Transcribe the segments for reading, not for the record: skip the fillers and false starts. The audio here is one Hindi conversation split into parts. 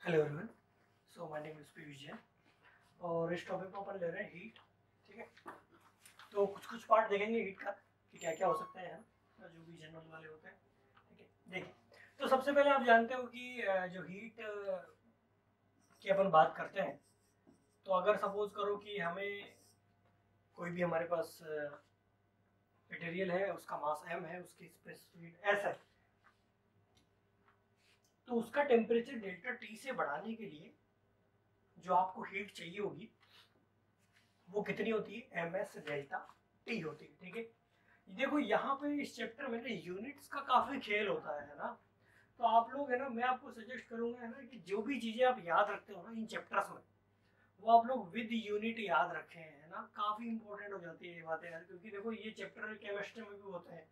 Hello everyone. So my name is Piyush Jain और इस टॉपिक में अपन ले रहे हैं हीट। ठीक है, तो कुछ पार्ट देखेंगे हीट का कि क्या क्या हो सकता है ना, जो भी जनरल वाले होते हैं। ठीक है, देखिए, तो सबसे पहले आप जानते हो कि जो हीट की अपन बात करते हैं, तो अगर सपोज करो कि हमें कोई भी हमारे पास मटेरियल है, उसका मास m है, उसकी स्पेसिफिक हीट s है, तो उसका टेम्परेचर डेल्टा टी से बढ़ाने के लिए जो आपको हीट चाहिए होगी वो कितनी होती है, एम एस डेल्टा टी होती है। ठीक है, देखो यहाँ पे इस चैप्टर में ना यूनिट्स का काफी खेल होता है ना। तो आप लोग है ना, मैं आपको सजेस्ट करूंगा है ना कि जो भी चीजें आप याद रखते हो ना इन चैप्टर्स में, वो आप लोग विद यूनिट याद रखें, है ना। काफी इंपॉर्टेंट हो जाती है ये बातें यार, क्योंकि देखो ये चैप्टर केमिस्ट्री में भी होते हैं।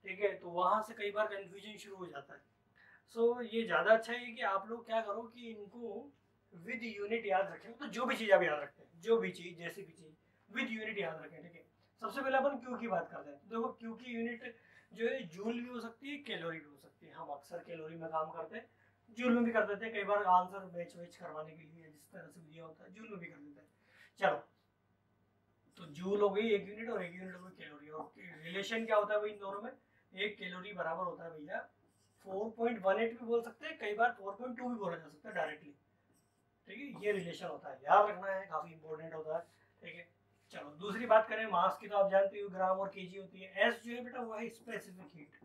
ठीक है, तो वहां से कई बार कंफ्यूजन शुरू हो जाता है। सो ये ज़्यादा अच्छा है कि आप लोग क्या करो कि इनको विद यूनिट याद रखें। तो जो भी चीज़ आप याद रखते हैं, जो भी चीज़, जैसी भी चीज़ विद यूनिट याद रखें। ठीक है, सबसे पहले अपन क्यू की बात करते हैं। तो देखो क्यू की यूनिट जो है जूल भी हो सकती है, कैलोरी भी हो सकती है। हम अक्सर कैलोरी में काम करते हैं, जूल में भी कर देते हैं। कई बार आंसर मैच वैच करवाने के लिए जिस तरह से दिया होता है जूल में भी कर देते हैं। चलो, तो जूल हो गई एक यूनिट और एक यूनिट हो गई कैलोरी। और रिलेशन क्या होता है भाई इन दोनों में? एक कैलोरी बराबर होता है भैया 4.18 भी बोल सकते हैं, कई बार 4.2 भी बोला जा सकता है डायरेक्टली। ठीक है, ये रिलेशन होता है, याद रखना है, काफी इंपॉर्टेंट होता है। ठीक है, चलो दूसरी बात करें मास की, तो आप जानते हो ग्राम और केजी होती है। एस जो है बेटा वो है specific heat.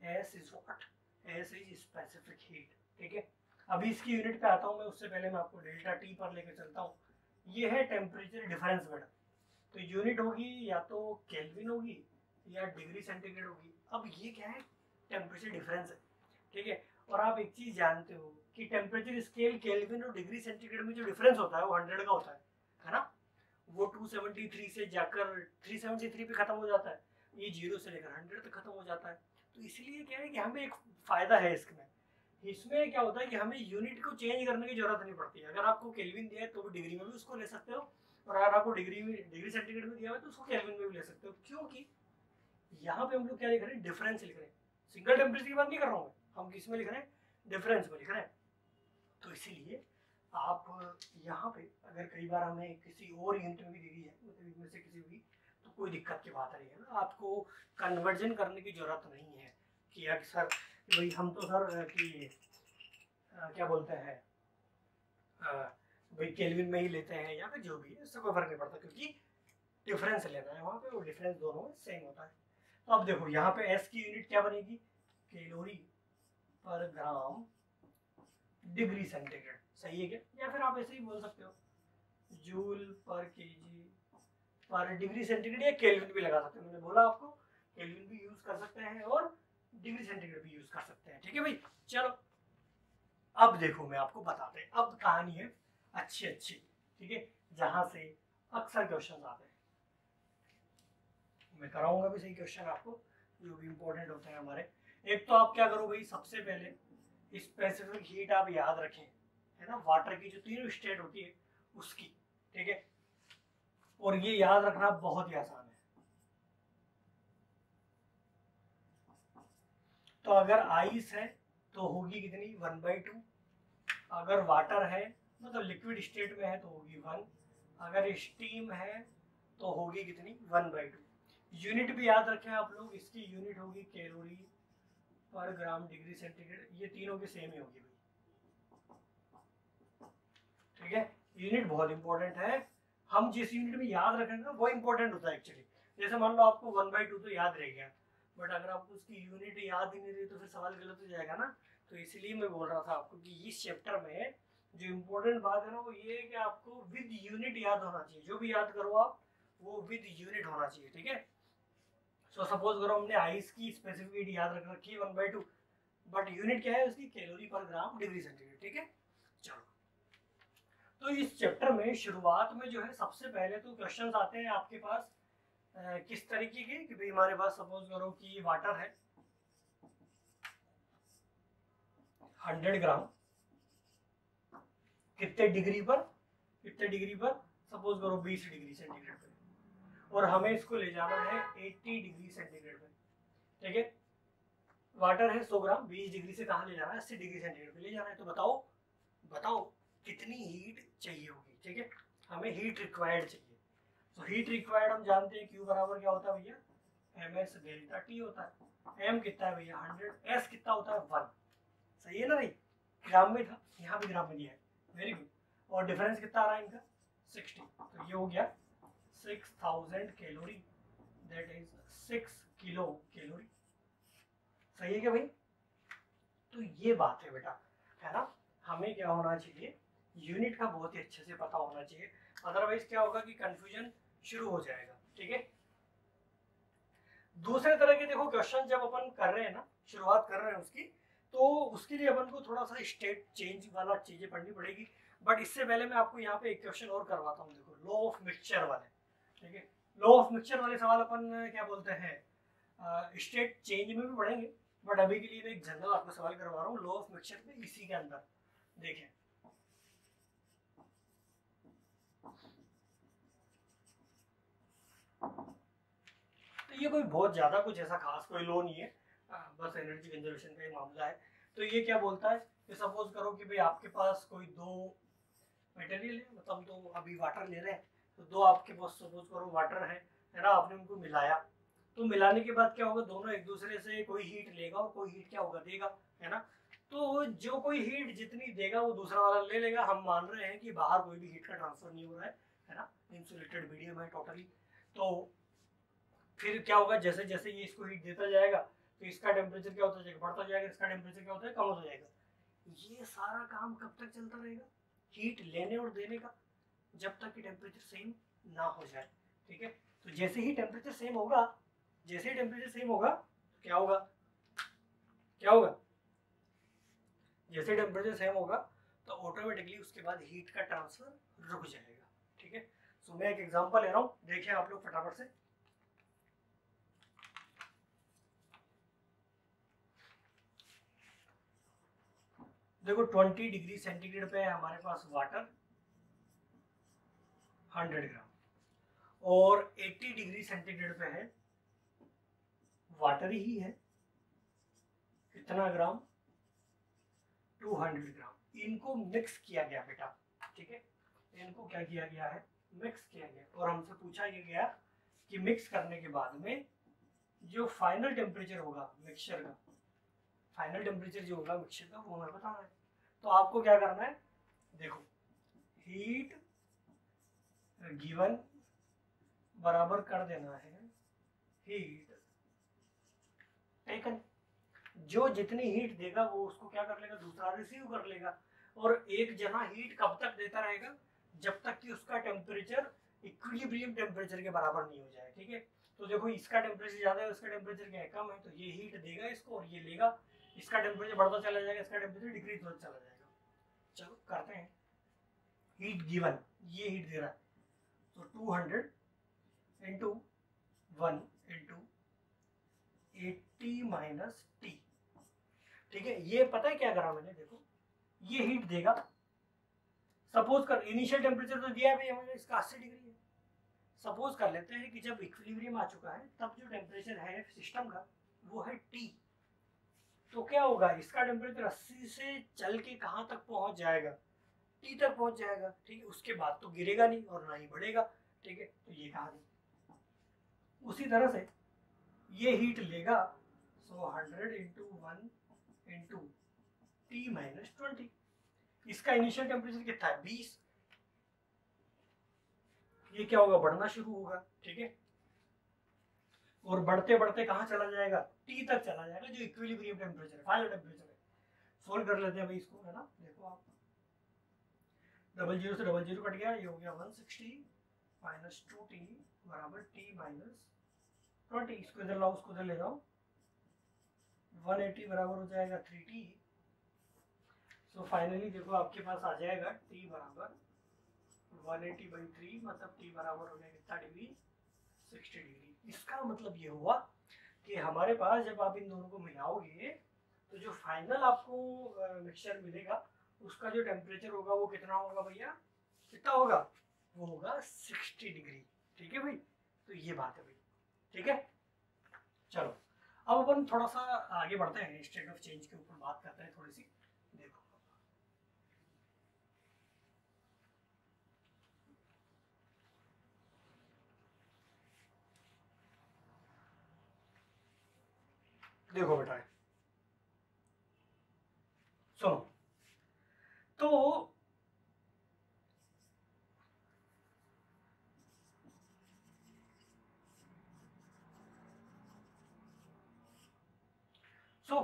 S is what? S is specific heat. ठीक है, अभी इसकी यूनिट पे आता हूँ मैं, उससे पहले मैं आपको डेल्टा टी पर लेकर चलता हूँ। ये है टेम्परेचर डिफरेंस बेटा। तो यूनिट होगी या तो केल्विन होगी या डिग्री सेंटीग्रेड होगी। अब ये क्या है? टेम्परेचर डिफरेंस है। ठीक है, और आप एक चीज जानते हो कि टेम्परेचर स्केल केल्विन और डिग्री सेंटीग्रेड में जो डिफरेंस होता है वो 100 का होता है ना। वो 273 से जाकर 373 पे खत्म हो जाता है, ये 0 से लेकर 100 तक खत्म हो जाता है। तो इसलिए क्या है कि हमें एक फायदा है इसमें। इसमें क्या होता है कि हमें यूनिट को चेंज करने की जरूरत नहीं पड़ती। अगर आपको केल्विन दिया है तो भी डिग्री में भी उसको ले सकते हो, और अगर आपको डिग्री सेंटीग्रेड में दिया है तो उसको केल्विन में भी ले सकते हो। क्योंकि यहाँ पे हम लोग क्या लिख रहे हैं? डिफरेंस लिख रहे हैं। सिंगल टेम्परेचर की बात नहीं कर रहा हूँ हम किस में लिख रहे हैं? डिफरेंस में लिख रहे हैं। तो इसीलिए आप यहाँ पे अगर कई बार हमें किसी और यूनिट में भी दी है, मतलब इनमें से किसी भी, तो कोई दिक्कत की बात नहीं है ना। आपको कन्वर्जन करने की जरूरत नहीं है कि अक्सर भाई हम तो सर कि क्या बोलते हैं, भाई केल्विन में ही लेते हैं या फिर जो भी है, इससे कोई फर्क नहीं पड़ता, क्योंकि डिफरेंस लेना है वहाँ पे, वो डिफरेंस दोनों में सेम होता है। तो अब देखो यहाँ पे एस की यूनिट क्या बनेगी? कैलोरी पर ग्राम डिग्री सेंटीग्रेड। सही है क्या? या फिर आप ऐसे ही बोल सकते हो जूल पर केजी पर डिग्री सेंटीग्रेड, या केल्विन भी लगा सकते हो। मैंने बोला आपको केल्विन भी यूज कर सकते हैं और डिग्री सेंटीग्रेड भी यूज कर सकते हैं। ठीक है भाई, चलो अब देखो मैं आपको बताते हैं, अब कहानी है अच्छी अच्छी। ठीक है, जहां से अक्सर क्वेश्चन आते हैं, मैं कराऊंगा भी सही क्वेश्चन आपको, जो भी इंपॉर्टेंट होते हैं हमारे। एक तो आप क्या करो भाई, सबसे पहले स्पेसिफिक हीट आप याद रखें, है ना। वाटर की जो तीनों स्टेट होती है उसकी। ठीक है, और ये याद रखना बहुत ही आसान है। तो अगर आइस है तो होगी कितनी? 1/2। अगर वाटर है, मतलब लिक्विड स्टेट में है, तो होगी 1। अगर स्टीम है तो होगी कितनी? 1/2। यूनिट भी याद रखें आप लोग, इसकी यूनिट होगी कैलोरी पर ग्राम डिग्री सेंटीग्रेड। ये तीनों की सेम ही होगी भाई। ठीक है, यूनिट बहुत इंपॉर्टेंट है। हम जिस यूनिट में याद रखेंगे वो इंपॉर्टेंट होता है एक्चुअली। जैसे मान लो आपको 1/2 तो याद रह गया, बट अगर आपको उसकी यूनिट याद ही नहीं रही तो फिर सवाल गलत हो जाएगा ना। तो इसलिए मैं बोल रहा था आपको कि इस चैप्टर में जो इम्पोर्टेंट बात है ना वो ये है कि आपको विद यूनिट याद होना चाहिए। जो भी याद करो आप, वो विद यूनिट होना चाहिए। ठीक है, सो सपोज करो हमने आइस की स्पेसिफिक हीट याद रख रखी है 1/2, बट यूनिट क्या है उसकी? कैलोरी पर ग्राम डिग्री सेंटीग्रेड। ठीक है, चलो, तो इस चैप्टर में शुरुआत में जो है सबसे पहले तो क्वेश्चंस आते हैं आपके पास किस तरीके के कि भाई हमारे पास सपोज करो कि वाटर है 100 ग्राम, कितने डिग्री पर? कितने डिग्री पर? सपोज करो 20 डिग्री सेंटीग्रेड पे, और हमें इसको ले जाना है 80 डिग्री सेंटीग्रेड पे। ठीक है, वाटर है 100 ग्राम, 20 डिग्री से कहाँ ले जाना है? 80 डिग्री सेंटीग्रेड पे ले जाना है। तो बताओ बताओ कितनी हीट चाहिए होगी, ठीक है, हमें हीट रिक्वायर्ड चाहिए। तो हीट रिक्वायर्ड हम जानते हैं Q बराबर क्या होता है भैया, ms डेल्टा T होता है। m कितना है भैया 100, s कितना होता है 1, सही है ना भाई, ग्राम में था, यहाँ भी ग्राम में दिया है, वेरी गुड। और डिफरेंस कितना आ रहा है इनका 60, तो ये हो गया 6000 calorie, that is 6 kilo calorie, सही है क्या भाई। तो ये बात है बेटा, है ना, हमें क्या होना चाहिए, यूनिट का बहुत ही अच्छे से पता होना चाहिए, अदरवाइज क्या होगा कि कंफ्यूजन शुरू हो जाएगा, ठीक है। दूसरे तरह के देखो क्वेश्चन जब अपन कर रहे हैं ना, शुरुआत कर रहे हैं उसकी, तो उसके लिए अपन को थोड़ा सा स्टेट चेंज वाला चीजें पढ़नी पड़ेगी। बट इससे पहले मैं आपको यहाँ पे एक क्वेश्चन और करवाता हूँ, देखो लॉ ऑफ मिक्सचर वाले, ठीक है, लॉ ऑफ मिक्सचर वाले सवाल अपन क्या बोलते हैं, स्टेट चेंज में भी पढ़ेंगे, बट अभी के लिए मैं एक जनरल आपको सवाल करवा रहा हूँ लॉ ऑफ मिक्सचर में, इसी के अंदर देखें। तो ये कोई बहुत ज्यादा कुछ ऐसा खास कोई लॉ नहीं है, बस एनर्जी कंजर्वेशन का ही मामला है। तो ये क्या बोलता है कि सपोज करो कि भाई आपके पास कोई दो मटेरियल है, मतलब दो अभी वाटर ले रहे हैं, तो दो आपके पास सपोज करो वाटर है ना, आपने उनको मिलाया, तो मिलाने के बाद क्या होगा, दोनों एक दूसरे से कोई हीट लेगा और कोई हीट क्या होगा देगा, है ना। तो जो कोई हीट जितनी देगा वो दूसरा वाला ले लेगा, हम मान रहे हैं कि बाहर कोई भी हीट का ट्रांसफर नहीं हो रहा है ना, इंसुलेटेड मीडियम है टोटली। तो फिर क्या होगा, जैसे जैसे ये इसको हीट देता जाएगा तो इसका टेम्परेचर क्या होता जाएगा, बढ़ता जाएगा, इसका टेम्परेचर क्या होता है, कम होता जाएगा। ये सारा काम कब तक चलता रहेगा, हीट लेने और देने का, जब तक कि टेम्परेचर सेम ना हो जाए, ठीक है। तो जैसे ही टेम्परेचर सेम होगा, जैसे ही टेम्परेचर सेम होगा तो क्या होगा, क्या होगा, जैसे टेम्परेचर सेम होगा तो ऑटोमेटिकली उसके बाद हीट का ट्रांसफर रुक जाएगा, ठीक है। सो मैं एक एग्जांपल ले रहा हूँ, देखिए आप लोग फटाफट से। देखो 20 डिग्री सेंटीग्रेड पे है हमारे पास वाटर 100 ग्राम, और 80 डिग्री सेंटीग्रेड पे है वाटर ही है कितना ग्राम, 200 ग्राम। इनको मिक्स किया गया बेटा, ठीक है, इनको क्या किया गया है, मिक्स किया गया, और हमसे पूछा ये गया कि मिक्स करने के बाद में जो फाइनल टेम्परेचर होगा मिक्सचर का, फाइनल टेम्परेचर जो होगा मिक्सचर का वो हमें बताना है। तो आपको क्या करना है, देखो हीट गिवन बराबर कर देना है हीट टेकन, जो जितनी हीट देगा वो उसको क्या कर लेगा, दूसरा रिसीव कर लेगा, और एक जना हीट कब तक देता रहेगा, जब तक कि उसका टेम्परेचर इक्विलिब्रियम टेम्परेचर के बराबर नहीं हो जाए, ठीक है। तो देखो इसका टेम्परेचर ज्यादा है, उसका टेम्परेचर क्या है, कम है, तो ये हीट देगा इसको और ये लेगा, इसका टेम्परेचर बढ़ता चला जाएगा, इसका टेम्परेचर डिक्रीज होता चला जाएगा। चलो करते हैं, हीट गिवन, ये हीट दे रहा है, तो 200 इंटू 1 इंटू 80 माइनस टी, ठीक है। ये पता है क्या करा मैंने, देखो ये हीट देगा, सपोज कर इनिशियल टेम्परेचर तो दिया है भाई हमें, इसका 80 डिग्री है, सपोज कर लेते हैं कि जब इक्विलिब्रियम आ चुका है तब जो टेम्परेचर है सिस्टम का वो है टी, तो क्या होगा, इसका टेम्परेचर 80 से चल के कहाँ तक पहुंच जाएगा, टी तक पहुंच जाएगा, ठीक है। उसके बाद तो गिरेगा नहीं और ना ही बढ़ेगा, ठीक है, तो ये कहा नहीं। उसी तरह से ये हीट लेगा, सो 100 इंटू 1 इंटू टी माइनस 20, इसका इनिशियल टेम्परेचर कितना है 20, ये क्या होगा, बढ़ना शुरू होगा, ठीक है, और बढ़ते बढ़ते कहाँ चला जाएगा, टी तक चला जाएगा, जो इक्विलिब्रियम टेम्परेचर है, फाइनल टेम्परेचर है। सोल्व कर लेते हैं भाई इसको, है ना, देखो आप, डबल जीरो से डबल जीरो कट गया, ये हो गया 160 माइनस 2t बराबर टी माइनस 20, इसको इधर लाओ उसको इधर ले जाओ, 180 बराबर हो जाएगा 3t। सो फाइनली देखो आपके पास आ जाएगा t बराबर 180/3, मतलब t बराबर हो गया कितना डिग्री, 60 डिग्री। इसका मतलब ये हुआ कि हमारे पास जब आप इन दोनों को मिलाओगे तो जो फाइनल आपको मिक्सचर मिलेगा उसका जो टेम्परेचर होगा वो कितना होगा भैया, कितना होगा, वो होगा 60 डिग्री, ठीक है भाई। तो ये बात है भाई, ठीक है। चलो अब अपन थोड़ा सा आगे बढ़ते हैं, स्टेट ऑफ चेंज के ऊपर बात करते हैं थोड़ी सी। देखो देखो बेटा सुनो, तो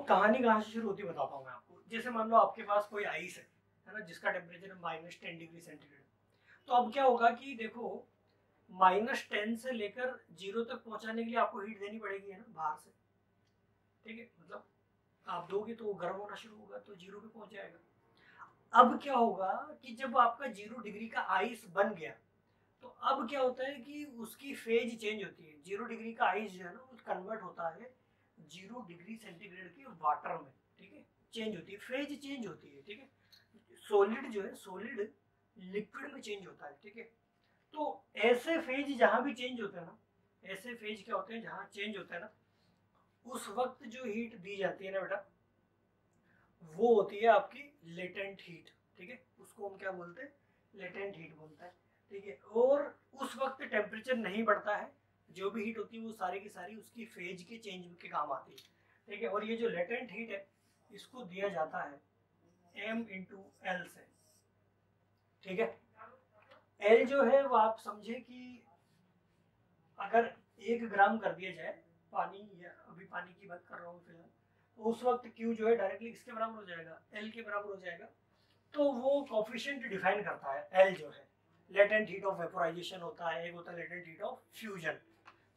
कहानी कहाँ से शुरू होती है बताता हूँ मैं आपको। जैसे मान लो आपके पास कोई आइस है ना, जिसका टेम्परेचर -10 डिग्री सेंटीग्रेड। तो अब क्या होगा कि देखो -10 से लेकर 0 तक पहुंचाने के लिए आपको हीट देनी पड़ेगी, है ना, बाहर से। ठीक है, मतलब आप दोगे तो गर्म होना शुरू होगा तो 0 पे पहुंच जाएगा। अब क्या होगा कि जब आपका 0 डिग्री का आइस बन गया, तो अब क्या होता है कि उसकी फेज चेंज होती है। 0 डिग्री का आइस जो है ना, वो कन्वर्ट होता है 0 डिग्री सेंटीग्रेड के वाटर में। ठीक है, चेंज होती है, फेज चेंज होती है। ठीक है, सॉलिड जो है, सॉलिड लिक्विड में चेंज होता है। ठीक है, तो ऐसे फेज जहां भी चेंज होते हैं ना, ऐसे फेज क्या होते हैं जहां चेंज होता है ना, उस वक्त जो हीट दी जाती है ना बेटा, वो होती है आपकी लेटेंट हीट। ठीक है, उसको हम क्या बोलते हैं, लेटेंट हीट बोलते हैं। ठीक है, और उस वक्त टेम्परेचर नहीं बढ़ता है, जो भी हीट होती है वो सारी की सारी उसकी फेज के चेंज के काम आती है। ठीक है, और ये जो लेटेंट हीट है इसको दिया जाता है m/L से। ठीक है, L जो है वो आप समझे कि अगर 1 ग्राम कर दिया जाए पानी, या अभी पानी की बात कर रहा हूँ फिलहाल, तो उस वक्त Q जो है डायरेक्टली किसके बराबर हो जाएगा, L के बराबर हो जाएगा। तो वो कोफिशिएंट डिफाइन करता है L जो है, लेटेंट हीट ऑफ वेपोराइजेशन होता है, एक होता है लेटेंट हीट ऑफ फ्यूजन।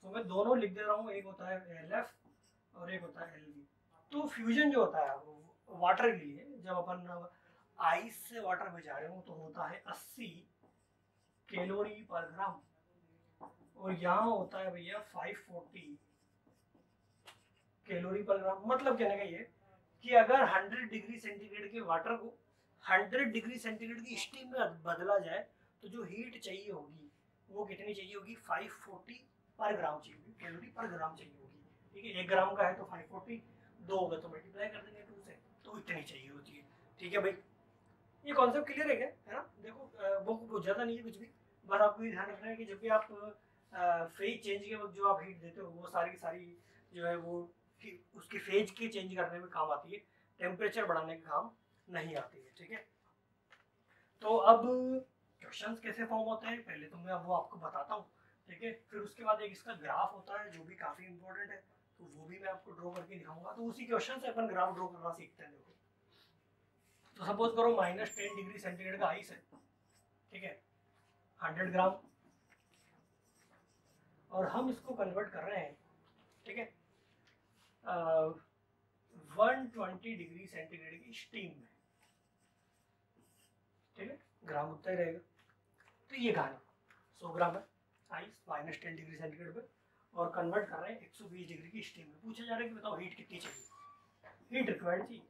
तो मैं दोनों लिख दे रहा हूँ, एक होता है LF और एक होता है LV। तो फ्यूजन जो होता है वो वाटर के लिए, जब अपन आइस से वाटर में जा रहे हो तो होता है 80 कैलोरी पर ग्राम, और यहाँ होता है भैया 540 कैलोरी पर ग्राम। मतलब कहने का ये कि अगर 100 डिग्री सेंटीग्रेड के वाटर को 100 डिग्री सेंटीग्रेड की स्टीम में बदला जाए तो जो हीट चाहिए होगी वो कितनी चाहिए होगी, 540 पर ग्राम चाहिए होगी, कैलोरी पर ग्राम चाहिए होगी। ठीक है, 1 ग्राम का है तो 540, 2 होगा तो मल्टीप्लाई कर देंगे 2 से, तो इतनी चाहिए होती है। ठीक है भाई, ये कॉन्सेप्ट क्लियर है क्या, है ना। देखो वो ज़्यादा नहीं है कुछ भी, बस आपको ये ध्यान रखना है कि जब भी आप फेज चेंज के वक्त जो आप हीट देते हो वो सारी की सारी जो है वो उसकी फेज के चेंज करने में काम आती है, टेम्परेचर बढ़ाने का काम नहीं आती है। ठीक है, तो अब क्वेश्चंस कैसे फॉर्म होते हैं पहले तो मैं अब वो आपको बताता हूँ। ठीक है, फिर उसके बाद एक इसका ग्राफ होता है जो भी काफ़ी इंपॉर्टेंट है, तो वो भी मैं आपको ड्रॉ करके दिखाऊंगा। तो उसी क्वेश्चन से अपन ग्राफ ड्रॉ करना सीखते हैं। देखो, तो सपोज करो -10 डिग्री सेंटीग्रेड का आइस है। ठीक है, 100 ग्राम, और हम इसको कन्वर्ट कर रहे हैं, ठीक है, 120 डिग्री सेंटीग्रेड की स्टीम में। ठीक है, ग्राम उतना ही रहेगा। तो ये कहानी 100 ग्राम है आइस -10 डिग्री सेंटीग्रेड पे, और कन्वर्ट कर रहे हैं 120 डिग्री की स्टीम में। पूछा जा रहा है कि बताओ हीट कितनी चाहिए, हीट रिक्वायर्ड चाहिए।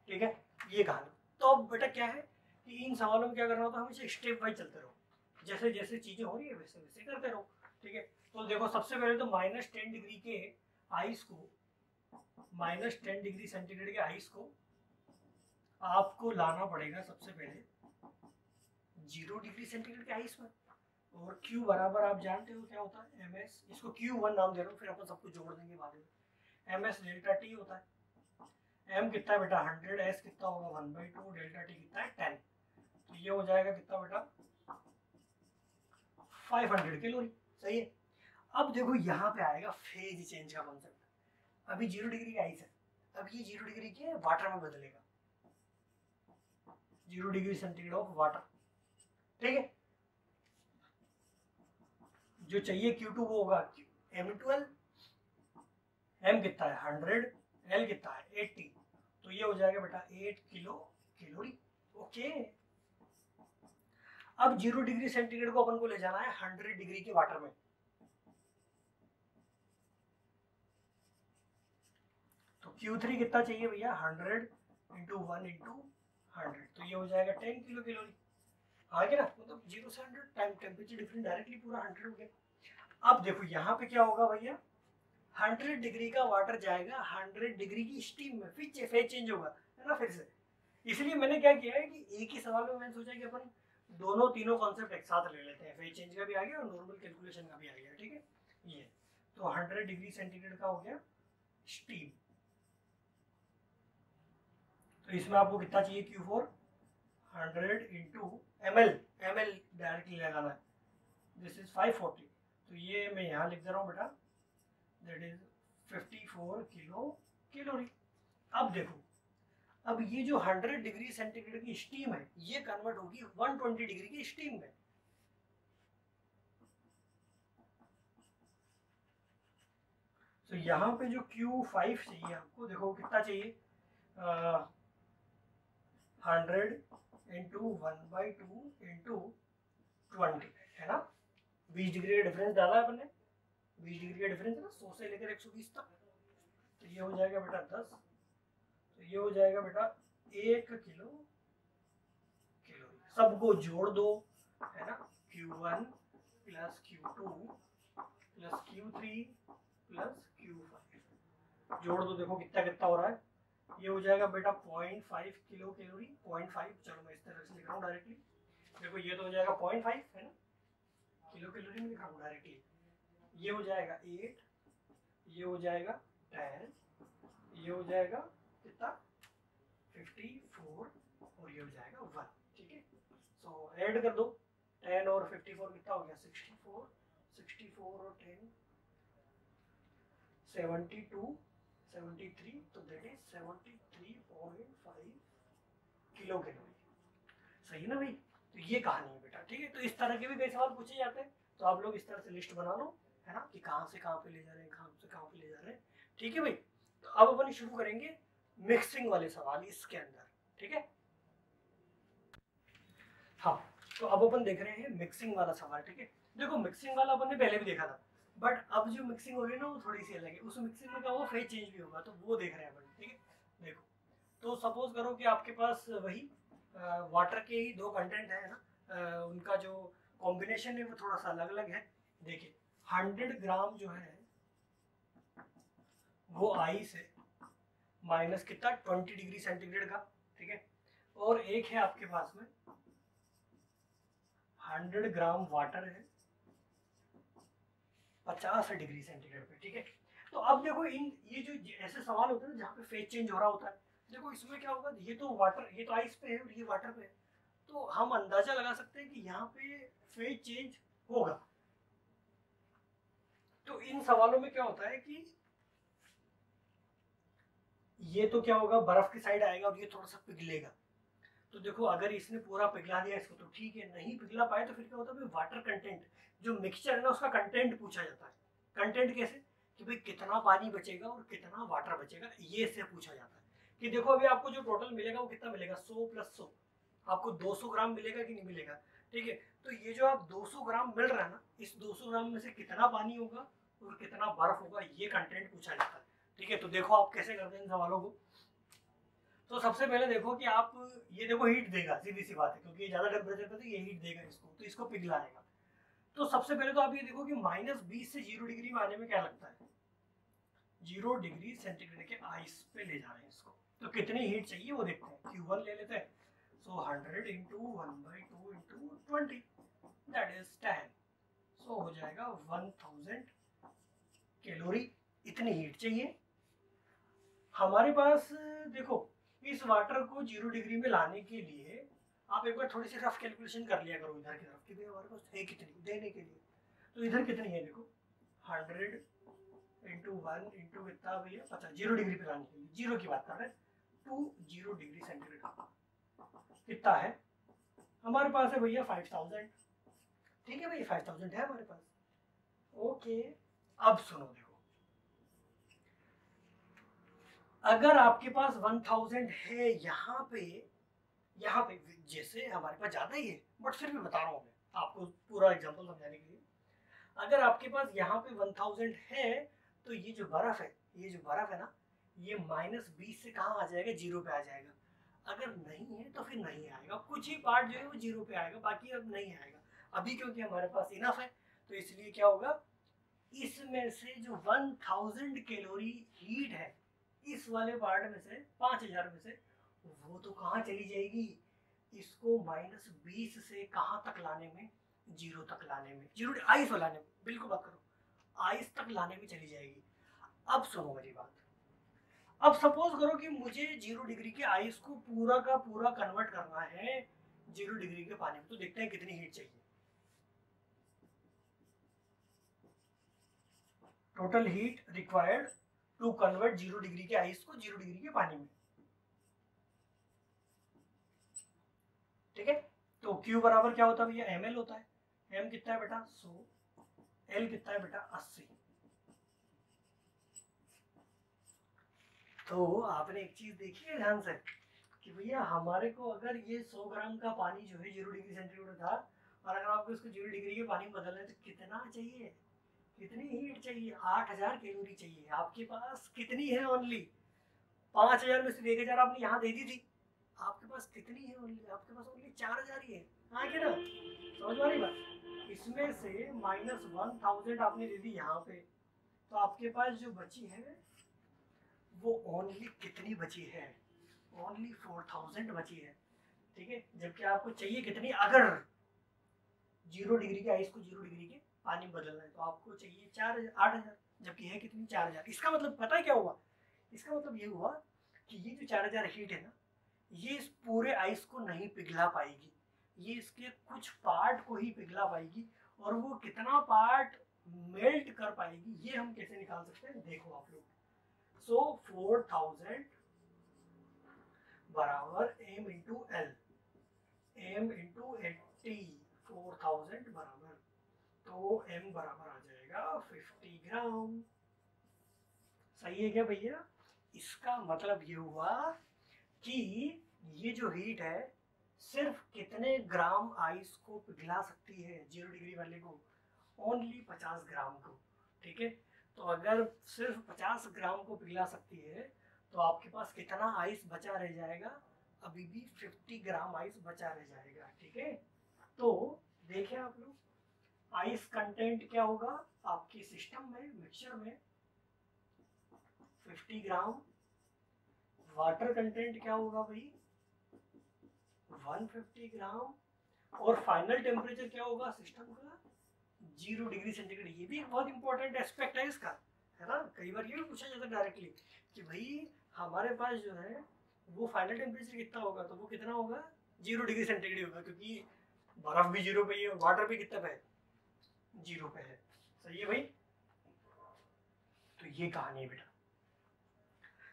ठीक है, ये कहानी। तो अब बेटा क्या है कि इन सवालों में क्या करना होता है, हमेशा स्टेप वाइज चलते रहो, जैसे जैसे चीजें हो रही है वैसे वैसे करते रहो। ठीक है, तो देखो सबसे पहले तो -10 डिग्री के आइस को, -10 डिग्री सेंटीग्रेड के आइस को आपको लाना पड़ेगा सबसे पहले 0 डिग्री सेंटीग्रेड के आइस में, और Q बराबर आप जानते हो क्या होता है, MS, इसको Q1 नाम दे रहा हूँ, फिर अपन सब कुछ जोड़ देंगे बाद में। MS डेल्टा T होता है, M कितना है बेटा 100, S कितना होगा 1/2, डेल्टा T कितना है 10, तो ये हो जाएगा कितना बेटा 500 कैलोरी। सही है। अब देखो यहाँ पे आएगा फेज चेंज का कॉन्सेप्ट। अभी 0 डिग्री का आइस है, अब ये 0 डिग्री के वाटर में बदलेगा, 0 डिग्री सेंटीग्रेड ऑफ वाटर। ठीक है, जो चाहिए Q2 वो होगा M/L, M कितना है 100, L कितना है 80, तो ये हो जाएगा बेटा 8 किलो कैलोरी। ओके, अब 0 डिग्री सेंटीग्रेड को अपन को ले जाना है 100 डिग्री के वाटर में, तो Q3 कितना चाहिए भैया 100 इंटू 1 इंटू 100, तो ये हो जाएगा 10 किलो कैलोरी। आगे ना, मतलब 0 से 100 टाइम टेम्परेचर डिफरेंस डायरेक्टली पूरा 100 हो गया। अब देखो यहाँ पे क्या होगा भैया, 100 डिग्री का वाटर जाएगा 100 डिग्री की स्टीम में, फिर फेज चेंज होगा, है ना, फिर से। इसलिए मैंने क्या किया है कि एक ही सवाल में मैंने सोचा कि अपन दोनों तीनों कॉन्सेप्ट एक साथ ले लेते हैं, फेज चेंज का भी आ गया और नॉर्मल कैलकुलेशन का भी आ गया। ठीक है, ये तो 100 डिग्री सेंटीग्रेड का हो गया स्टीम। तो इसमें आपको कितना चाहिए Q4, 100 into ml, ml directly लगाना है, दिस इज 540, तो ये मैं यहाँ लिख दे रहा हूँ बेटा, दैट इज 54 किलो कैलोरी। अब देखो, अब ये जो 100 डिग्री सेंटीग्रेड की स्टीम है ये कन्वर्ट होगी 120 डिग्री की स्टीम में। तो यहाँ पे जो Q5 चाहिए आपको, देखो कितना चाहिए, 100 इंटू 1/2 इंटू 20 है ना, 20 डिग्री का डिफरेंस डाला है अपन ने, 20 डिग्री का डिफरेंस है ना, 100 से लेकर 120 तक। तो ये हो जाएगा बेटा 10, तो ये हो जाएगा बेटा 1 किलो कैलोरी। सबको जोड़ दो, है ना, Q1 plus Q2 plus Q3 plus Q5 जोड़ दो, देखो कितना कितना हो रहा है। ये हो जाएगा बेटा 0.5 किलो कैलोरी, 0.5, चलो मैं इस तरह से लिख रहा हूँ डायरेक्टली, देखो ये तो हो जाएगा 0.5 है ना, किलो कैलोरी में लिख रहा हूँ डायरेक्टली। ये हो जाएगा 8, ये हो जाएगा 10, ये हो जाएगा कितना 54 और ये हो जाएगा 1, ठीक है। सो ऐड कर दो, 10 और 54 कितना हो गया 64, 64 और 10 72, 73, तो दैट इज 73.5 किलो कैलोरी। सही है ना भाई, तो ये कहानी है बेटा, ठीक है। तो इस तरह के भी कई सवाल पूछे जाते हैं, तो आप लोग इस तरह से लिस्ट बना लो, है ना, कि कहाँ से कहाँ पे ले जा रहे हैं, कहाँ से कहाँ पे ले जा रहे हैं, ठीक है भाई। तो अब अपन शुरू करेंगे मिक्सिंग वाले सवाल इसके अंदर, ठीक है। हाँ, तो अब अपन देख रहे हैं मिक्सिंग वाला सवाल, ठीक है। देखो मिक्सिंग वाला अपन ने पहले भी देखा था, बट अब जो मिक्सिंग हो रही है ना वो थोड़ी सी अलग है। उस मिक्सिंग में क्या होगा, फेज चेंज भी होगा, तो वो देख रहे हैं अपन, ठीक है। देखो, तो सपोज करो कि आपके पास वही वाटर के ही दो कंटेंट है ना, उनका जो कॉम्बिनेशन है वो थोड़ा सा अलग अलग है। देखिए 100 ग्राम जो है वो आइस है, माइनस कितना 20 डिग्री सेंटीग्रेड का, ठीक है। और एक है आपके पास में 100 ग्राम वाटर है 50 डिग्री सेंटीग्रेड पे, ठीक है। तो अब देखो इन ये जो ऐसे सवाल होते हैं ना जहाँ पे फेज चेंज हो रहा होता है, देखो इसमें क्या होगा, ये तो वाटर, ये तो आइस पे है और ये वाटर पे है, तो हम अंदाजा लगा सकते हैं कि यहाँ पे फेज चेंज होगा। तो इन सवालों में क्या होता है कि ये तो क्या होगा, बर्फ की साइड आएगा और ये थोड़ा सा पिघलेगा। तो देखो अगर इसने पूरा पिघला दिया इसको तो ठीक है, नहीं पिघला पाए तो फिर क्या होता है, वाटर कंटेंट जो मिक्सचर है ना उसका कंटेंट पूछा जाता है। कंटेंट कैसे, कि भाई कितना पानी बचेगा और कितना वाटर बचेगा, ये से पूछा जाता है। कि देखो अभी आपको जो टोटल मिलेगा वो कितना मिलेगा, 100 प्लस 100, आपको 200 ग्राम मिलेगा कि नहीं मिलेगा, ठीक है। तो ये जो आप 200 ग्राम मिल रहा है ना, इस 200 ग्राम में से कितना पानी होगा और कितना बर्फ होगा, ये कंटेंट पूछा जाता है, ठीक है। तो देखो आप कैसे करते हैं इन सवालों को। तो सबसे पहले देखो कि आप ये देखो हीट देगा, सीधी सी बात है, क्योंकि ये ज्यादा टेम्परेचर पे तो ये हीट देगा इसको, तो इसको पिघलाएगा। तो सबसे पहले तो आप ये देखो कि -20 से 0 डिग्री में आने में क्या लगता है, 0 डिग्री सेंटीग्रेड के आइस पे ले जा रहे हैं इसको, तो कितनी हीट चाहिए वो देखते हैं। Q1 ले लेते हैं, सो 100 इंटू 1/2 इंटू 20 दैट इज 10, सो हो जाएगा 1000 कैलोरी, इतनी हीट चाहिए हमारे पास। देखो इस वाटर को 0 डिग्री में लाने के लिए आप एक बार थोड़ी सी रफ कैलकुलेशन कर लिया करो इधर की तरफ कि भाई हमारे पास है कितनी देने के लिए। तो इधर कितनी है, देखो 100 इंटू 1 इंटू कितना भैया 50, 0 डिग्री पे लाने के लिए, 0 की बात कर रहे हैं, 20 डिग्री सेंटीग्रेड कितना है हमारे पास है भैया 5000, ठीक है भाई 5000 है हमारे पास, ओके। अब सुनो देखो, अगर आपके पास 1000 है यहाँ पे जैसे हमारे पास ज्यादा ही है, बट फिर भी बता रहा हूँ मैं आपको पूरा एग्जांपल समझाने के लिए। अगर आपके पास यहाँ पे 1000 है तो ये जो बर्फ है, ना, ये -20 से कहाँ आ जाएगा, 0 पे आ जाएगा। अगर नहीं है तो फिर नहीं आएगा, कुछ ही पार्ट जो है वो 0 पे आएगा, बाकी अब नहीं आएगा। अभी क्योंकि हमारे पास इनफ है तो इसलिए क्या होगा, इसमें से जो 1000 कैलोरी हीट है इस वाले पार्ट में से 5000 में से वो तो कहाँ चली जाएगी, इसको -20 से कहाँ तक लाने में, 0 तक लाने में, 0 आइस लाने में, बिल्कुल बात करो, आइस तक लाने में चली जाएगी। अब सुनो मेरी बात, अब सपोज करो कि मुझे 0 डिग्री के आइस को पूरा का पूरा कन्वर्ट करना है 0 डिग्री के पानी में, तो देखते हैं कितनी हीट चाहिए। Total heat required to convert 0 degree के आइस को 0 डिग्री के पानी में, ठीक है। तो Q बराबर क्या होता है भैया, ml होता है। m कितना है बेटा 100, l कितना है बेटा 80। तो आपने एक चीज देखी है ध्यान से कि भैया हमारे को अगर ये 100 ग्राम का पानी जो है 0 डिग्री सेंटीग्रेड था, और अगर आपको इसको 0 डिग्री के पानी में बदलना है तो कितना चाहिए, कितनी हीट चाहिए, 8000 कैलोरी चाहिए। आपके पास कितनी है, ओनली 5000 में से 1000 आपने यहाँ दे दी थी, आपके पास कितनी है ओनली, आपके पास ओनली 4000 ही है। हाँ कि ना, समझ वाली बात। इसमें से -1000 आपने दे दी यहाँ पे, तो आपके पास जो बची है वो ओनली कितनी बची है, ओनली 4000 बची है, ठीक है। जबकि आपको चाहिए कितनी, अगर 0 डिग्री के आइस को 0 डिग्री के पानी में बदलना है तो आपको चाहिए 8000, जबकि है कितनी 4000। इसका मतलब पता है क्या हुआ, इसका मतलब ये हुआ कि ये जो 4000 हीट है ना, ये इस पूरे आइस को नहीं पिघला पाएगी, ये इसके कुछ पार्ट को ही पिघला पाएगी। और वो कितना पार्ट मेल्ट कर पाएगी ये हम कैसे निकाल सकते हैं, देखो आप लोग। सो 4000 बराबर m into L, m into 80, 4000 बराबर, तो m बराबर आ जाएगा 50 ग्राम। सही है क्या भैया। इसका मतलब ये हुआ कि ये जो हीट है सिर्फ कितने ग्राम आइस को पिघला सकती है 0 डिग्री वाले को, ओनली 50 ग्राम को, ठीक है। तो अगर सिर्फ 50 ग्राम को पिघला सकती है तो आपके पास कितना आइस बचा रह जाएगा, अभी भी 50 ग्राम आइस बचा रह जाएगा, ठीक है। तो देखें आप लोग, आइस कंटेंट क्या होगा आपके सिस्टम में, मिक्सचर में 50 ग्राम, वाटर कंटेंट क्या होगा भाई 150 ग्राम, और फाइनल टेम्परेचर क्या होगा सिस्टम का 0 डिग्री सेंटीग्रेड। ये भी एक बहुत इंपॉर्टेंट एस्पेक्ट है इसका, है ना। कई बार ये भी पूछा जाता है डायरेक्टली कि भाई हमारे पास जो है वो फाइनल टेम्परेचर कितना होगा, तो वो कितना होगा 0 डिग्री सेंटीग्रेड होगा, क्योंकि बर्फ भी 0 पे है और वाटर भी कितना पे है 0 पे है। सही है भाई। तो ये कहानी है बेटा।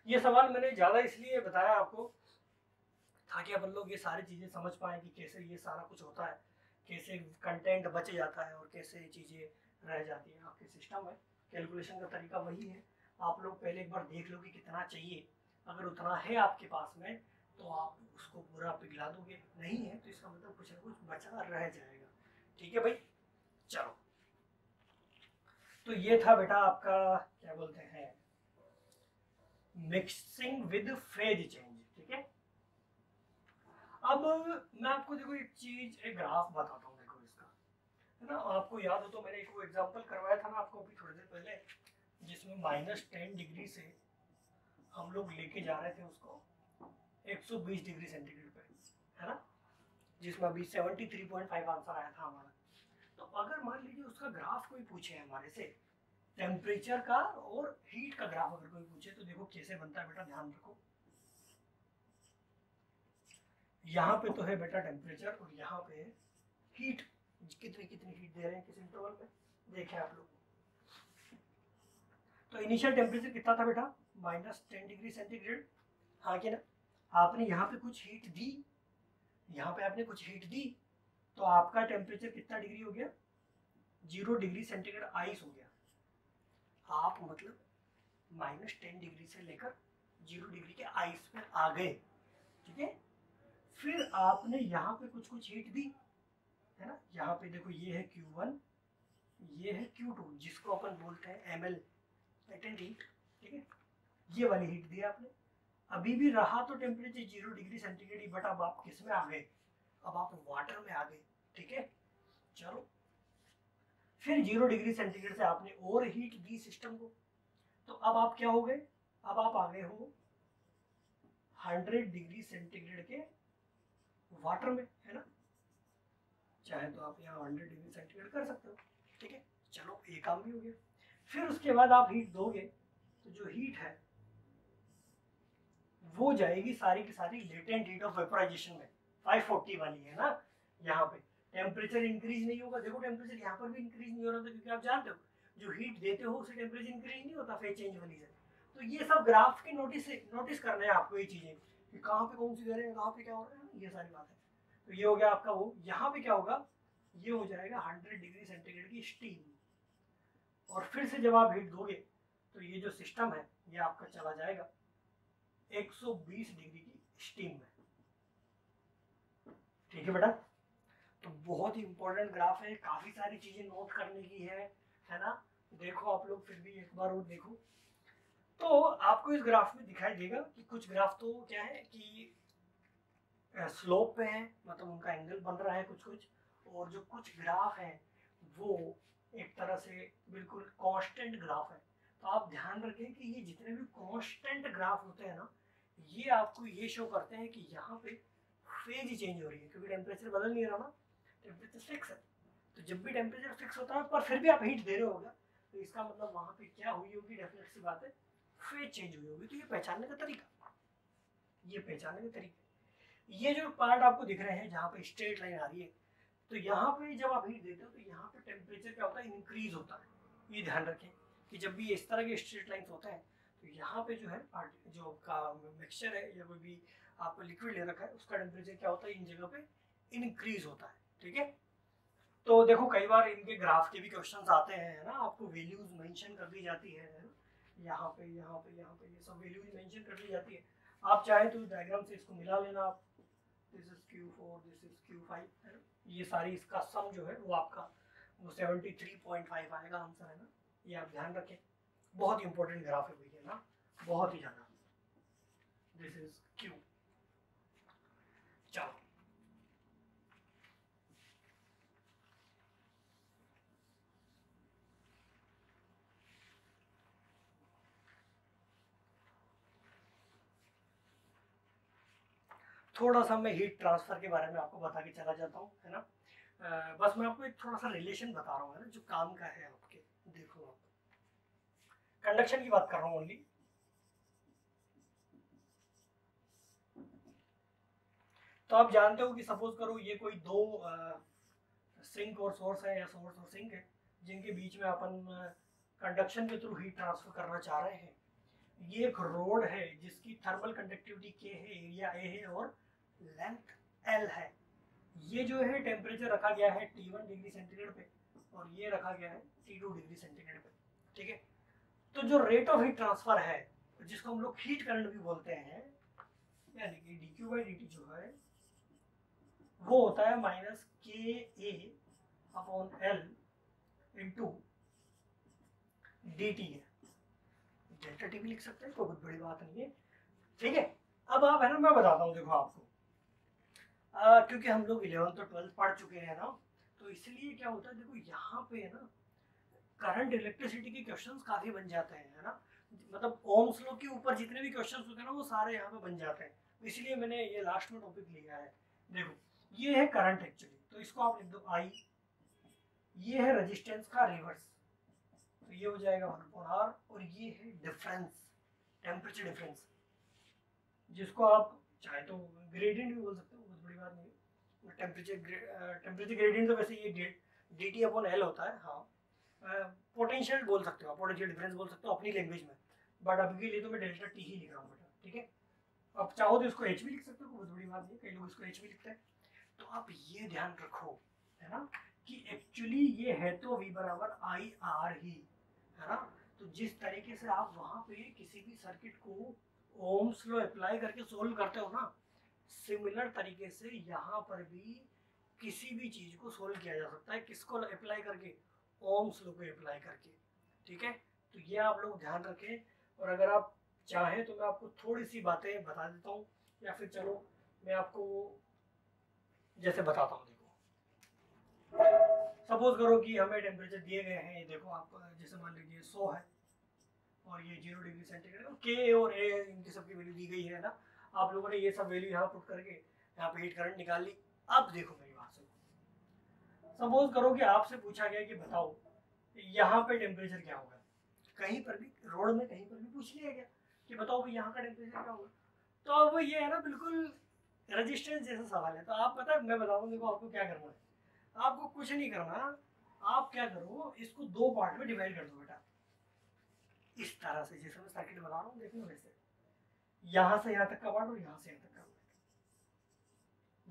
ये सवाल मैंने ज्यादा इसलिए बताया आपको ताकि अपन लोग ये सारी चीजें समझ पाए कि कैसे ये सारा कुछ होता है, कैसे कंटेंट बच जाता है और कैसे चीजें रह जाती है आपके सिस्टम में। कैलकुलेशन का तरीका वही है, आप लोग पहले एक बार देख लो कि कितना चाहिए, अगर उतना है आपके पास में तो आप उसको पूरा पिघला दोगे, नहीं है तो इसका मतलब कुछ ना कुछ बचा रह जाएगा, ठीक है भाई। चलो, तो ये था बेटा आपका क्या बोलते हैं मिक्सिंग विद फेज चेंज, ठीक है। अब मैं आपको देखो एक चीज, एक ग्राफ बताता हूँ, देखो इसका, है ना। आपको याद हो तो मैंने एक वो एग्जांपल करवाया था ना आपको अभी थोड़ी देर पहले, जिसमें -10 डिग्री से हम लोग लेके जा रहे थे उसको 120 डिग्री सेंटीग्रेड पे, है ना, जिसमें अभी 73.5 आंसर आया था हमारा। तो अगर मान लीजिए उसका ग्राफ कोई पूछे हमारे से, टेम्परेचर का और हीट का ग्राफ अगर कोई पूछे, तो देखो कैसे बनता है बेटा, ध्यान रखो। यहाँ पे तो है बेटा टेम्परेचर और यहाँ पे है हीट, कितनी कितनी हीट दे रहे हैं किस इंटरवल में, देखें आप लोग। तो इनिशियल टेम्परेचर कितना था बेटा -10 डिग्री सेंटीग्रेड, हाँ कि ना। आपने यहाँ पे कुछ हीट दी, यहाँ पे आपने कुछ हीट दी, तो आपका टेम्परेचर कितना डिग्री हो गया 0 डिग्री सेंटीग्रेड आइस हो गया। आप मतलब -10 डिग्री से लेकर 0 डिग्री के आइस में आ गए, ठीक है। फिर आपने यहाँ पे कुछ कुछ हीट दी, है ना। यहाँ पे देखो ये है Q1, ये है Q2, जिसको अपन बोलते हैं ml लेटेंट हीट, ठीक है। ये वाली हीट दी आपने, अभी भी रहा तो temperature 0 degree centigrade he, but अब आप किस में आ गए, अब आप वाटर में आ गए, ठीक है। चलो, फिर 0 डिग्री सेंटीग्रेड से आपने और हीट दी सिस्टम को, तो अब आप क्या हो गए, अब आप आ गए हो 100 डिग्री सेंटीग्रेड के वाटर में, है ना। चाहे तो आप यहाँ 100 डिग्री सेंटीग्रेड कर सकते हो, ठीक है। चलो, ये काम भी हो गया। फिर उसके बाद आप हीट दोगे, तो जो हीट है वो जाएगी सारी की सारी लेटेंट हीट ऑफ वेपोराइजेशन में, 540 वाली है ना। यहाँ पे टेम्परेचर इंक्रीज नहीं होगा, देखो टेम्परेचर यहाँ पर भी इंक्रीज नहीं हो रहा था, क्योंकि आप जानते हो जो हीट देते हो उसे टेम्परेचर इंक्रीज नहीं होता फेज चेंज वाली से। तो ये सब ग्राफ के नोटिस करना है आपको, ये चीजें कि कहाँ पे कौन सी दे रहे हैं, कहाँ पे क्या हो रहा है, ये सारी बात है। तो ये हो गया आपका वो, यहाँ पे क्या होगा, ये हो जाएगा 100 डिग्री सेंटीग्रेड की स्टीम, और फिर से जब आप हीट दोगे तो ये जो सिस्टम है ये आपका चला जाएगा 120 डिग्री की स्टीम में। ठीक है बेटा, तो बहुत ही इंपॉर्टेंट ग्राफ है, काफी सारी चीजें नोट करने की है ना। देखो आप लोग फिर भी एक बार और देखो, तो आपको इस ग्राफ में दिखाई देगा कि कुछ ग्राफ तो क्या है कि स्लोप पे है, मतलब उनका एंगल बन रहा है कुछ कुछ, और जो कुछ ग्राफ है वो एक तरह से बिल्कुल कांस्टेंट ग्राफ है। तो आप ध्यान रखें कि ये जितने भी कांस्टेंट ग्राफ होते हैं ना, ये आपको ये शो करते हैं कि यहाँ पे फेज चेंज हो रही है, क्योंकि टेम्परेचर बदल नहीं रहा ना, टेम्परेचर फिक्स है। तो जब भी टेम्परेचर फिक्स होता है पर फिर भी आप हीट दे रहे होगा, तो इसका मतलब वहाँ पे क्या हुई होगी, डेफिनेट सी बात है फेज चेंज हुई होगी। तो ये पहचानने का तरीका, ये पहचानने का तरीका, ये जो पार्ट आपको दिख रहे हैं जहाँ पे स्ट्रेट लाइन आ रही है, तो यहाँ पे जब आप हीट देते हो तो यहाँ पे टेम्परेचर क्या होता है, इंक्रीज होता है। ये ध्यान रखें कि जब भी इस तरह के स्ट्रेट लाइन्स होते हैं तो यहाँ पे जो है जो का मिक्सचर है या कोई भी आपको लिक्विड ले रखा है उसका टेम्परेचर क्या होता है, इन जगह पे इंक्रीज होता है। ठीक है, तो देखो कई बार इनके ग्राफ के भी क्वेश्चंस आते हैं ना, आपको वैल्यूज मेंशन कर दी जाती है यहाँ पे यहाँ पे यहाँ पे, ये सब वैल्यूज मेंशन कर दी जाती है। आप चाहे तो डायग्राम से इसको मिला लेना आप, this is Q4, this is Q5 है ना, ये सारी इसका सम जो है वो आपका वो 73.5 आएगा आंसर, है ना। ये आप ध्यान रखें, बहुत ही इंपॉर्टेंट ग्राफ है भैया ना, बहुत ही ज्यादा। This is Q। चलो थोड़ा सा मैं हीट ट्रांसफर के बारे में आपको बता के चला जाता हूँ, है ना। बस मैं आपको एक थोड़ा सा रिलेशन बता रहा हूँ, है ना, जो काम का है आपके। देखो आप कंडक्शन की बात कर रहा हूँ ओनली। तो आप जानते हो कि सपोज करो ये कोई दो सिंक और सोर्स है, या सोर्स और सिंक है, जिनके बीच में अपन कंडक्शन के थ्रू हीट ट्रांसफर करना चाह रहे हैं। ये एक रोड है जिसकी थर्मल कंडक्टिविटी K है, एरिया A है और लेंथ L है। ये जो है टेम्परेचर रखा गया है T1 डिग्री सेंटीग्रेड पे, और ये रखा गया है T2 डिग्री सेंटीग्रेड पे। ठीक है, तो जो रेट ऑफ हीट ट्रांसफर है, जिसको हम लोग हीट करंट भी बोलते हैं, यानी कि dQ/dt जो है वो होता है -KA/L इंटू dt है। डेल्टा टी भी लिख सकते हैं, कोई बहुत बड़ी बात नहीं है। ठीक है, अब आप है ना, मैं बताता हूँ देखो आपको, क्योंकि हम लोग 11th और 12th पढ़ चुके हैं ना, तो इसलिए क्या होता है, देखो यहाँ पे है ना करंट इलेक्ट्रिसिटी के क्वेश्चंस काफी बन जाते हैं, है ना। मतलब ओम्स लॉ के ऊपर जितने भी क्वेश्चंस होते हैं ना वो सारे यहाँ पे बन जाते हैं, इसलिए मैंने ये लास्ट में टॉपिक लिया है। देखो ये है करंट एक्चुअली, तो इसको आप लिख दो I। ये है रेजिस्टेंस का रिवर्स, तो ये हो जाएगा 1/R, और ये है डिफरेंस, टेम्परेचर डिफरेंस, जिसको आप चाहे तो ग्रेडियंट भी बोल सकते हो, बहुत बड़ी बात नहीं है। टेम्परेचर ग्रेडियंट तो वैसे ये dt/L होता है। हाँ, पोटेंशियल बोल सकते हो आप, पोटेंशियल डिफरेंस बोल सकते हो अपनी लैंग्वेज में, बट अभी के लिए तो मैं डेल्टा टी ही लिख रहा हूँ बेटा। ठीक है, आप चाहो तो इसको H भी लिख सकते हो, बहुत बड़ी बात नहीं, कई लोग इसको H भी लिखते हैं। तो आप ये ध्यान रखो, है ना, कि एक्चुअली ये है तो V बराबर IR ही, है ना। तो जिस तरीके से आप वहां पे किसी भी सर्किट को ओम्स लॉ अप्लाई करके सोल्व करते हो ना, सिमिलर तरीके से यहाँ पर भी किसी भी चीज को सोल्व किया जा सकता है, किसको अप्लाई करके, ओम्स लॉ को अप्लाई करके। ठीक है, तो ये आप लोग ध्यान रखें, और अगर आप चाहें तो मैं आपको थोड़ी सी बातें बता देता हूँ, या फिर चलो मैं आपको जैसे बताता हूँ। देखो सपोज करो कि हमें टेम्परेचर दिए गए हैं, ये देखो आप, जैसे मान लीजिए 100 है और ये 0 डिग्री सेंटीग्रेड, और K और A इनकी सबकी वैल्यू दी गई है ना। आप लोगों ने ये सब वैल्यू यहाँ पुट करके यहाँ पे हीट करंट निकाल ली। अब देखो मेरी बात सुनो, सपोज करो कि आपसे पूछा गया कि बताओ यहाँ पे टेम्परेचर क्या होगा, कहीं पर भी रोड में कहीं पर भी पूछ लिया गया कि बताओ भाई यहाँ का टेम्परेचर क्या होगा, तो अब ये है ना बिल्कुल रेजिस्टेंस जैसा सवाल है। तो आप पता है मैं बताऊँ, देखो आपको क्या करना है, आपको कुछ नहीं करना, आप क्या करो, इसको दो पार्ट में डिवाइड कर दो बेटा, इस तरह से जैसे मैं सर्किट बना रहा हूँ, देखो वैसे, यहाँ से यहाँ तक का पार्ट और यहाँ से यहाँ तक का पार्ट,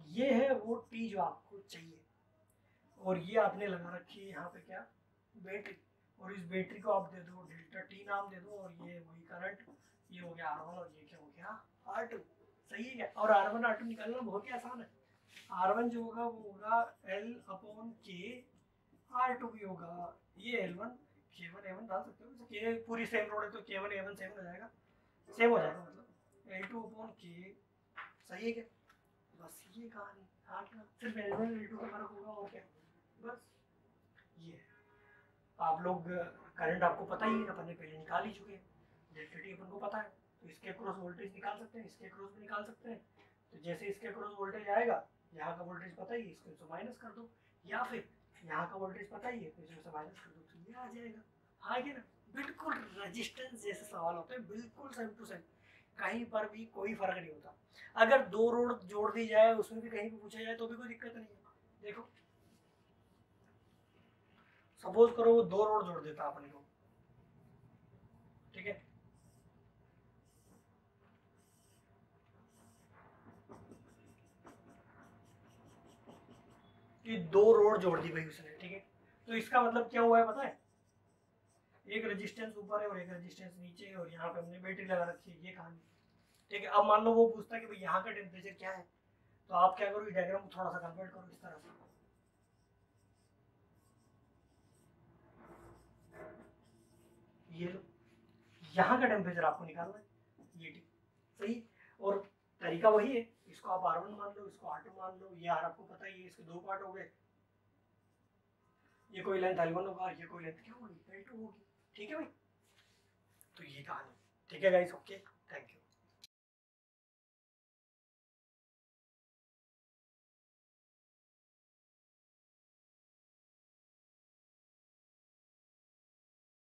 ये है वो टी जो आपको चाहिए। और ये आपने लगा रखी है यहाँ पे क्या, बैटरी, और इस बैटरी को आप दे दो डेल्टा टी नाम दे दो, और ये वही करंट, ये हो गया R1 और ये क्या हो गया R2, सही है क्या। और R1 R2 निकालना बहुत ही आसान है। R1 जो होगा वो होगा L/K, R2 भी होगा ये L1, K1 A1 डाल सकते हो, K पूरी सेम रोड है तो K1 A1 सेम हो जाएगा, सेम हो जाएगा मतलब L2/K, सही है क्या। बस ये कहानी, हाँ क्या, सिर्फ L1 L2 का फर्क होगा और क्या, बस ये आप लोग करंट आपको पता ही है, अपन ने पहले निकाल ही चुके हैं, डेल्टा टी अपन को पता है, तो इसके अक्रॉस वोल्टेज निकाल सकते हैं, इसके अक्रॉस भी निकाल सकते हैं। तो जैसे इसके अक्रॉस वोल्टेज आएगा, यहाँ का वोल्टेज पता ही है, इसको से माइनस कर दो, या फिर यहाँ का वोल्टेज पता ही है तो इसमें से माइनस कर दो, तो ये आ जाएगा। हाँ क्या ना, बिल्कुल रेजिस्टेंस जैसे सवाल होते हैं, बिल्कुल सेम टू सेम, कहीं पर भी कोई फर्क नहीं होता। अगर दो रोड जोड़ दी जाए, उसमें भी कहीं भी पूछा जाए तो भी कोई दिक्कत नहीं है। देखो सपोज करो वो दो रोड जोड़ देता अपन को, ठीक है, कि दो रोड जोड़ दी भाई उसने, ठीक है, तो इसका मतलब क्या हुआ है पता है, एक रेजिस्टेंस ऊपर है और एक रेजिस्टेंस नीचे है, और यहाँ पे हमने बैटरी लगा रखी है, ये कहानी, ठीक है। अब मान लो वो पूछता है कि भाई यहाँ का टेम्परेचर क्या है, तो आप क्या करो, इस डायग्राम को थोड़ा सा कन्वर्ट करो इस तरह से, ये लो, यहाँ का टेम्परेचर आपको निकालना है, ये टी, सही। और तरीका वही है, इसको आप R1 मान लो, इसको R2 मान लो, ये R आपको पता ही है, इसके दो पार्ट हो गए, ये कोई लेंथ L1 होगा, ये कोई लेंथ क्या होगी L2 होगी, ठीक है भाई। तो ये कहानी, ठीक है गाइस, ओके।